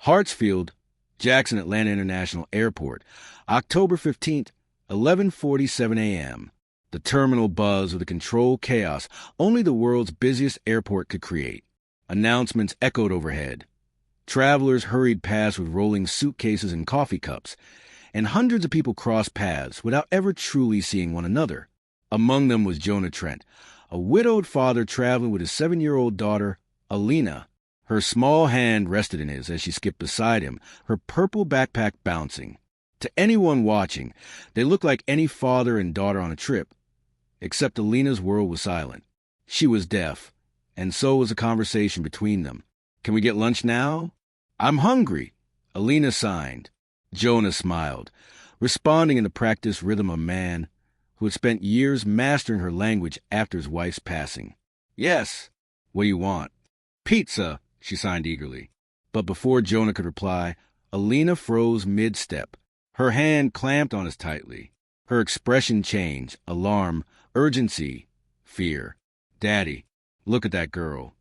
Hartsfield, Jackson Atlanta International Airport, October 15th, 11:47 a.m. The terminal buzz with the control chaos only the world's busiest airport could create. Announcements echoed overhead. Travelers hurried past with rolling suitcases and coffee cups, and hundreds of people crossed paths without ever truly seeing one another. Among them was Alina Trent, a widowed father traveling with his 7-year-old daughter, Alina. Her small hand rested in his as she skipped beside him, her purple backpack bouncing. To anyone watching, they looked like any father and daughter on a trip, except Alina's world was silent. She was deaf, and so was the conversation between them. "Can we get lunch now?" "I'm hungry," Alina signed. Jonah smiled, responding in the practiced rhythm of a man who had spent years mastering her language after his wife's passing. "Yes. What do you want?" "Pizza," she signed eagerly. But before Jonah could reply, Alina froze mid-step. Her hand clamped on his tightly. Her expression changed: alarm, urgency, fear. "Daddy, look at that girl."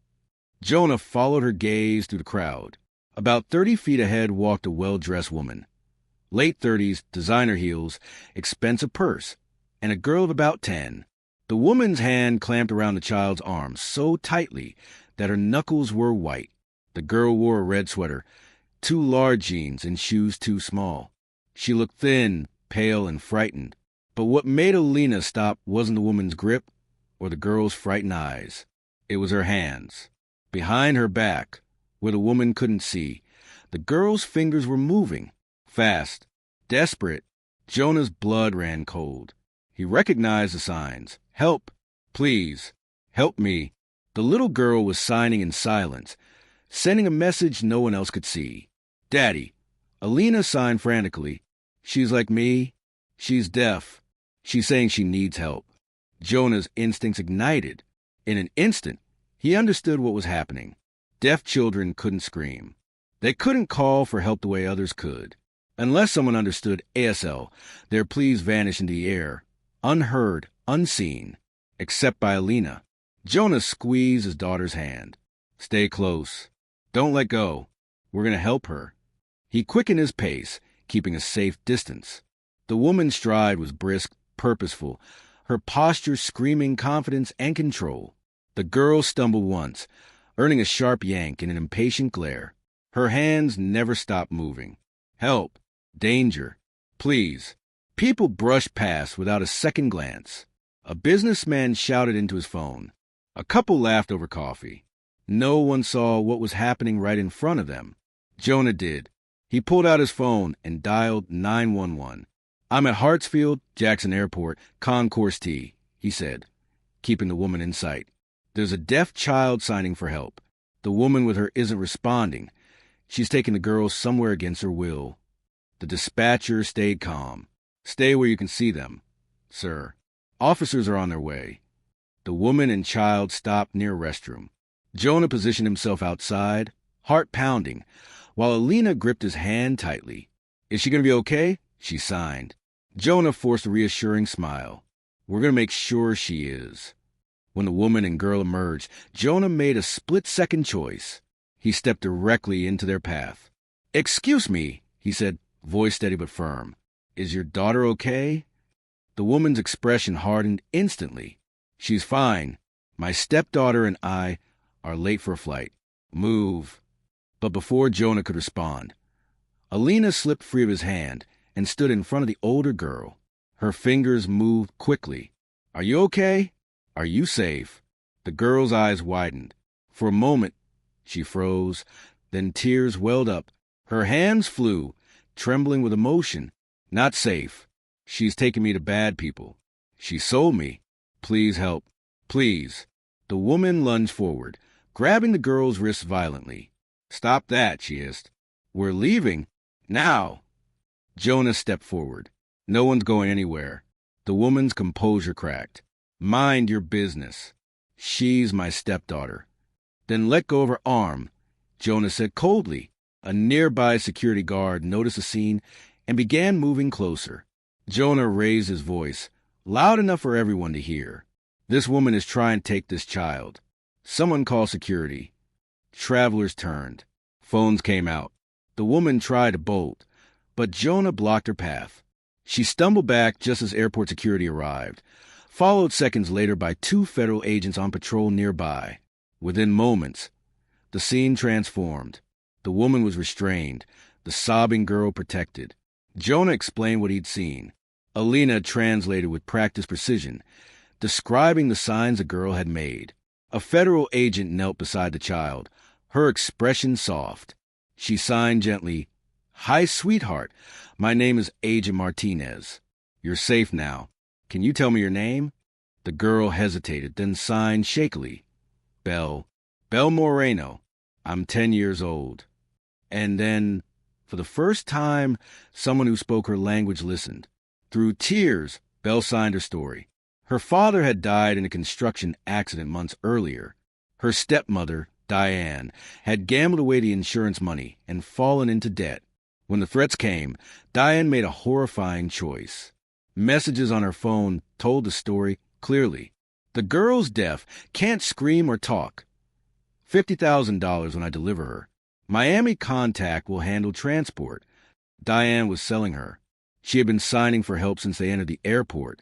Jonah followed her gaze through the crowd. About 30 feet ahead walked a well-dressed woman. Late 30s, designer heels, expensive purse, and a girl of about 10. The woman's hand clamped around the child's arm so tightly that her knuckles were white. The girl wore a red sweater, too large jeans, and shoes too small. She looked thin, pale, and frightened. But what made Alina stop wasn't the woman's grip or the girl's frightened eyes. It was her hands. Behind her back, where the woman couldn't see, the girl's fingers were moving. Fast, desperate. Jonah's blood ran cold. He recognized the signs. "Help! Please! Help me!" The little girl was signing in silence, sending a message no one else could see. "Daddy." Alina signed frantically. "She's like me. She's deaf. She's saying she needs help." Jonah's instincts ignited. In an instant, he understood what was happening. Deaf children couldn't scream. They couldn't call for help the way others could. Unless someone understood ASL, their pleas vanished into the air, unheard, unseen, except by Alina. Jonah squeezed his daughter's hand. "Stay close. Don't let go. We're going to help her." He quickened his pace, keeping a safe distance. The woman's stride was brisk, purposeful, her posture screaming confidence and control. The girl stumbled once, earning a sharp yank and an impatient glare. Her hands never stopped moving. "Help! Danger! Please!" People brushed past without a second glance. A businessman shouted into his phone. A couple laughed over coffee. No one saw what was happening right in front of them. Jonah did. He pulled out his phone and dialed 911. "I'm at Hartsfield, Jackson Airport, Concourse T," he said, keeping the woman in sight. "There's a deaf child signing for help. The woman with her isn't responding. She's taking the girl somewhere against her will." The dispatcher stayed calm. "Stay where you can see them, sir. Officers are on their way." The woman and child stopped near a restroom. Jonah positioned himself outside, heart pounding, while Alina gripped his hand tightly. "Is she going to be okay?" she signed. Jonah forced a reassuring smile. "We're going to make sure she is." When the woman and girl emerged, Jonah made a split-second choice. He stepped directly into their path. "Excuse me," he said, voice steady but firm. "Is your daughter okay?" The woman's expression hardened instantly. "She's fine. My stepdaughter and I are late for a flight. Move." But before Jonah could respond, Alina slipped free of his hand and stood in front of the older girl. Her fingers moved quickly. "Are you okay? Are you safe?" The girl's eyes widened. For a moment, she froze, then tears welled up. Her hands flew, trembling with emotion. "Not safe. She's taken me to bad people. She sold me. Please help. Please." The woman lunged forward, grabbing the girl's wrist violently. "Stop that," she hissed. "We're leaving. Now." Jonah stepped forward. "No one's going anywhere." The woman's composure cracked. "Mind your business. She's my stepdaughter." "Then let go of her arm," Jonah said coldly. A nearby security guard noticed the scene and began moving closer. Jonah raised his voice, loud enough for everyone to hear. "This woman is trying to take this child. Someone call security." Travelers turned. Phones came out. The woman tried to bolt, but Jonah blocked her path. She stumbled back just as airport security arrived, followed seconds later by 2 federal agents on patrol nearby. Within moments, the scene transformed. The woman was restrained, the sobbing girl protected. Jonah explained what he'd seen. Alina translated with practiced precision, describing the signs the girl had made. A federal agent knelt beside the child, her expression soft. She signed gently, "Hi, sweetheart. My name is Agent Martinez. You're safe now. Can you tell me your name?" The girl hesitated, then signed shakily, "Belle Moreno. I'm 10 years old." And then, for the first time, someone who spoke her language listened. Through tears, Belle signed her story. Her father had died in a construction accident months earlier. Her stepmother, Diane, had gambled away the insurance money and fallen into debt. When the threats came, Diane made a horrifying choice. Messages on her phone told the story clearly. "The girl's deaf, can't scream or talk. $50,000 when I deliver her. Miami contact will handle transport." Diane was selling her. She had been signing for help since they entered the airport,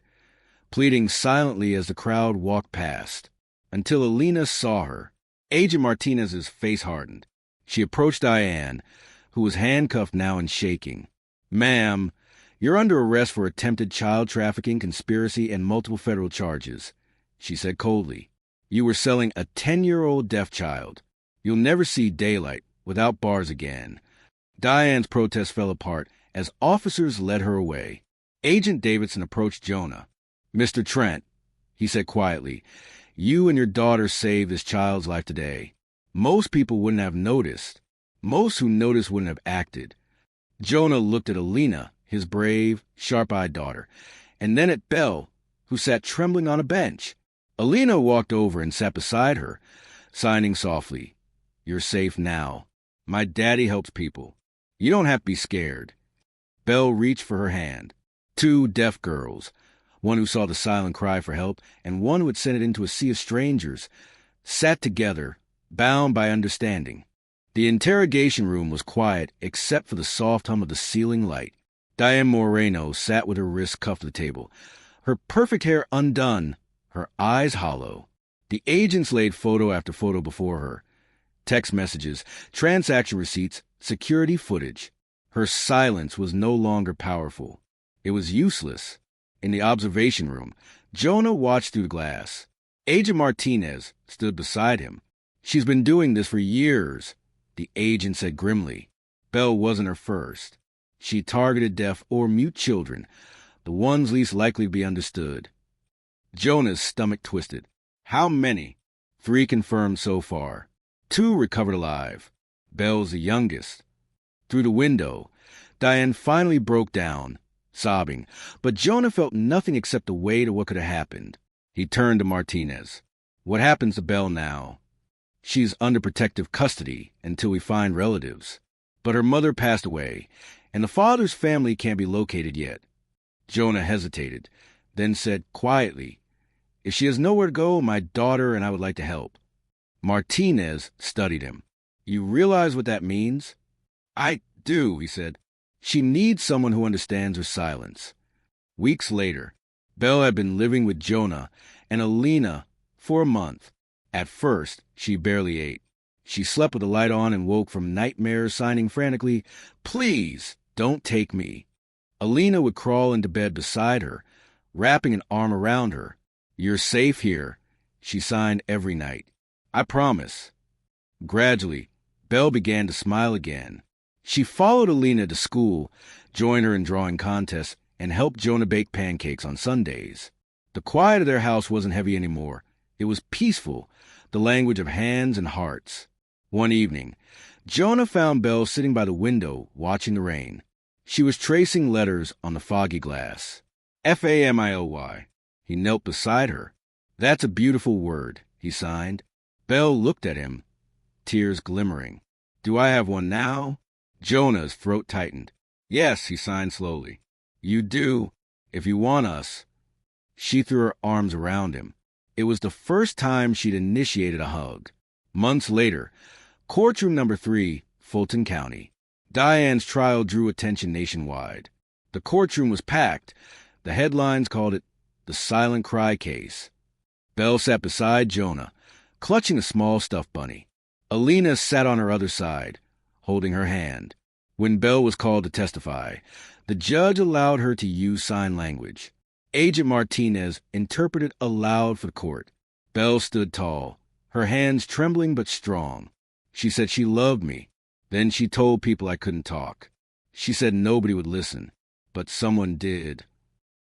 pleading silently as the crowd walked past, until Alina saw her. Agent Martinez's face hardened. She approached Diane, who was handcuffed now and shaking. "Ma'am, you're under arrest for attempted child trafficking, conspiracy, and multiple federal charges," she said coldly. "You were selling a 10-year-old deaf child. You'll never see daylight without bars again." Diane's protest fell apart as officers led her away. Agent Davidson approached Jonah. "Mr. Trent," he said quietly, "you and your daughter saved this child's life today. Most people wouldn't have noticed. Most who noticed wouldn't have acted." Jonah looked at Alina, his brave, sharp-eyed daughter, and then at Belle, who sat trembling on a bench. Alina walked over and sat beside her, signing softly, "You're safe now. My daddy helps people. You don't have to be scared." Belle reached for her hand. 2 deaf girls, one who saw the silent cry for help and one who had sent it into a sea of strangers, sat together, bound by understanding. The interrogation room was quiet except for the soft hum of the ceiling light. Diane Moreno sat with her wrists cuffed to the table, her perfect hair undone, her eyes hollow. The agents laid photo after photo before her. Text messages, transaction receipts, security footage. Her silence was no longer powerful. It was useless. In the observation room, Jonah watched through the glass. Agent Martinez stood beside him. "She's been doing this for years," the agent said grimly. Belle wasn't her first. She targeted deaf or mute children, the ones least likely to be understood. Jonah's stomach twisted. "How many?" 3 confirmed so far. 2 recovered alive. Belle's the youngest. Through the window, Diane finally broke down, sobbing, but Jonah felt nothing except the weight of what could have happened. He turned to Martinez. "What happens to Belle now?" "She's under protective custody until we find relatives. But her mother passed away, and the father's family can't be located yet." Jonah hesitated, then said quietly, "If she has nowhere to go, my daughter and I would like to help." Martinez studied him. "You realize what that means?" "I do," he said. "She needs someone who understands her silence." Weeks later, Belle had been living with Jonah and Alina for a month. At first, she barely ate. She slept with the light on and woke from nightmares, signing frantically, "Please, don't take me." Alina would crawl into bed beside her, wrapping an arm around her. "You're safe here," she signed every night. "I promise." Gradually, Belle began to smile again. She followed Alina to school, joined her in drawing contests, and helped Jonah bake pancakes on Sundays. The quiet of their house wasn't heavy anymore. It was peaceful, the language of hands and hearts. One evening, Jonah found Belle sitting by the window, watching the rain. She was tracing letters on the foggy glass. "Family." He knelt beside her. "That's a beautiful word," he signed. Belle looked at him, tears glimmering. "Do I have one now?" Jonah's throat tightened. "Yes," he signed slowly. "You do, if you want us." She threw her arms around him. It was the first time she'd initiated a hug. Months later, courtroom number 3, Fulton County. Diane's trial drew attention nationwide. The courtroom was packed. The headlines called it the silent cry case. Belle sat beside Jonah, clutching a small stuffed bunny. Alina sat on her other side, holding her hand. When Belle was called to testify, the judge allowed her to use sign language. Agent Martinez interpreted aloud for the court. Belle stood tall, her hands trembling but strong. She said she loved me. Then she told people I couldn't talk. She said nobody would listen, but someone did.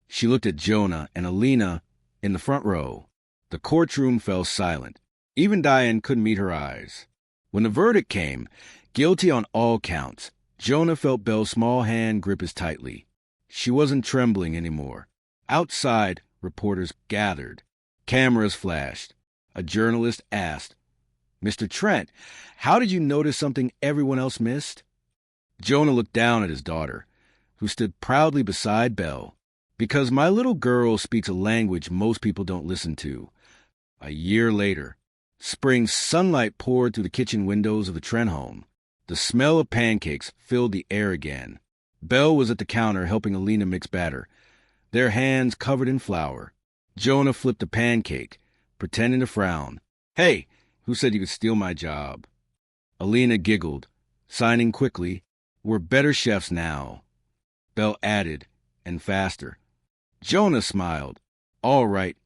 She looked at Jonah and Alina in the front row. The courtroom fell silent. Even Diane couldn't meet her eyes. When the verdict came, guilty on all counts, Jonah felt Belle's small hand grip as tightly. She wasn't trembling anymore. Outside, reporters gathered. Cameras flashed. A journalist asked, "Mr. Trent, how did you notice something everyone else missed?" Jonah looked down at his daughter, who stood proudly beside Belle. "Because my little girl speaks a language most people don't listen to." A year later, spring sunlight poured through the kitchen windows of the Trent home. The smell of pancakes filled the air again. Belle was at the counter helping Alina mix batter, their hands covered in flour. Jonah flipped a pancake, pretending to frown. "Hey, who said you could steal my job?" Alina giggled, signing quickly, "We're better chefs now." Belle added, and faster. Jonah smiled. All right.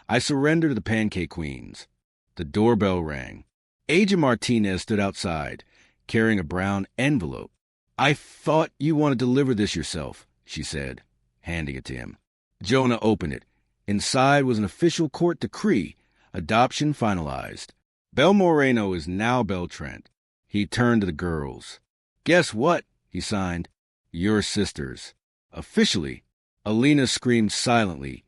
I surrender to the pancake queens." The doorbell rang. Agent Martinez stood outside, carrying a brown envelope. "I thought you wanted to deliver this yourself," she said, handing it to him. Jonah opened it. Inside was an official court decree, adoption finalized. Belle Moreno is now Belle Trent. He turned to the girls. "Guess what?" he signed. "Your sisters." Officially. Alina screamed silently,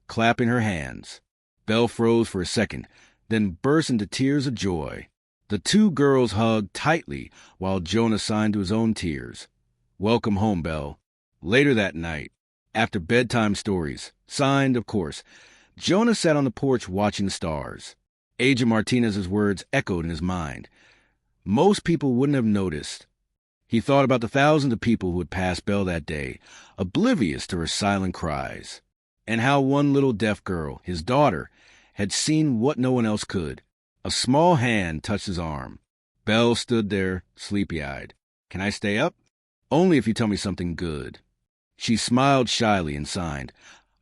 clapping her hands. Belle froze for a second, then burst into tears of joy. The two girls hugged tightly while Jonah signed to his own tears. "Welcome home, Belle." Later that night, after bedtime stories, signed, of course, Jonah sat on the porch watching the stars. Agent Martinez's words echoed in his mind. Most people wouldn't have noticed. He thought about the thousands of people who had passed Belle that day, oblivious to her silent cries, and how one little deaf girl, his daughter, had seen what no one else could. A small hand touched his arm. Belle stood there, sleepy-eyed. "Can I stay up?" "Only if you tell me something good." She smiled shyly and signed,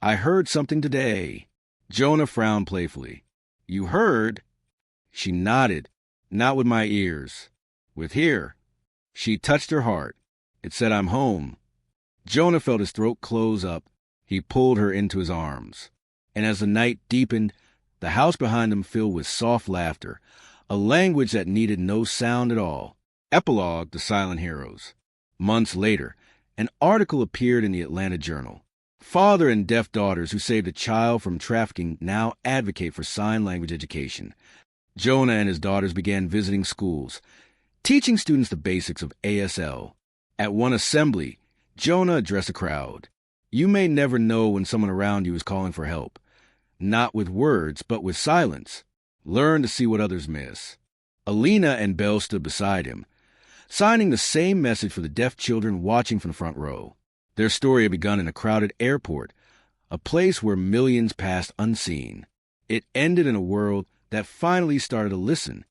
"I heard something today." Jonah frowned playfully. "You heard?" She nodded. "Not with my ears. With here." She touched her heart. It said, "I'm home." Jonah felt his throat close up. He pulled her into his arms. And as the night deepened, the house behind him filled with soft laughter, a language that needed no sound at all. Epilogue: The Silent Heroes. Months later, an article appeared in the Atlanta Journal. Father and deaf daughters who saved a child from trafficking now advocate for sign language education. Jonah and his daughters began visiting schools, teaching students the basics of ASL. At one assembly, Jonah addressed a crowd. You may never know when someone around you is calling for help. Not with words, but with silence. Learn to see what others miss. Alina and Belle stood beside him, signing the same message for the deaf children watching from the front row. Their story had begun in a crowded airport, a place where millions passed unseen. It ended in a world that finally started to listen.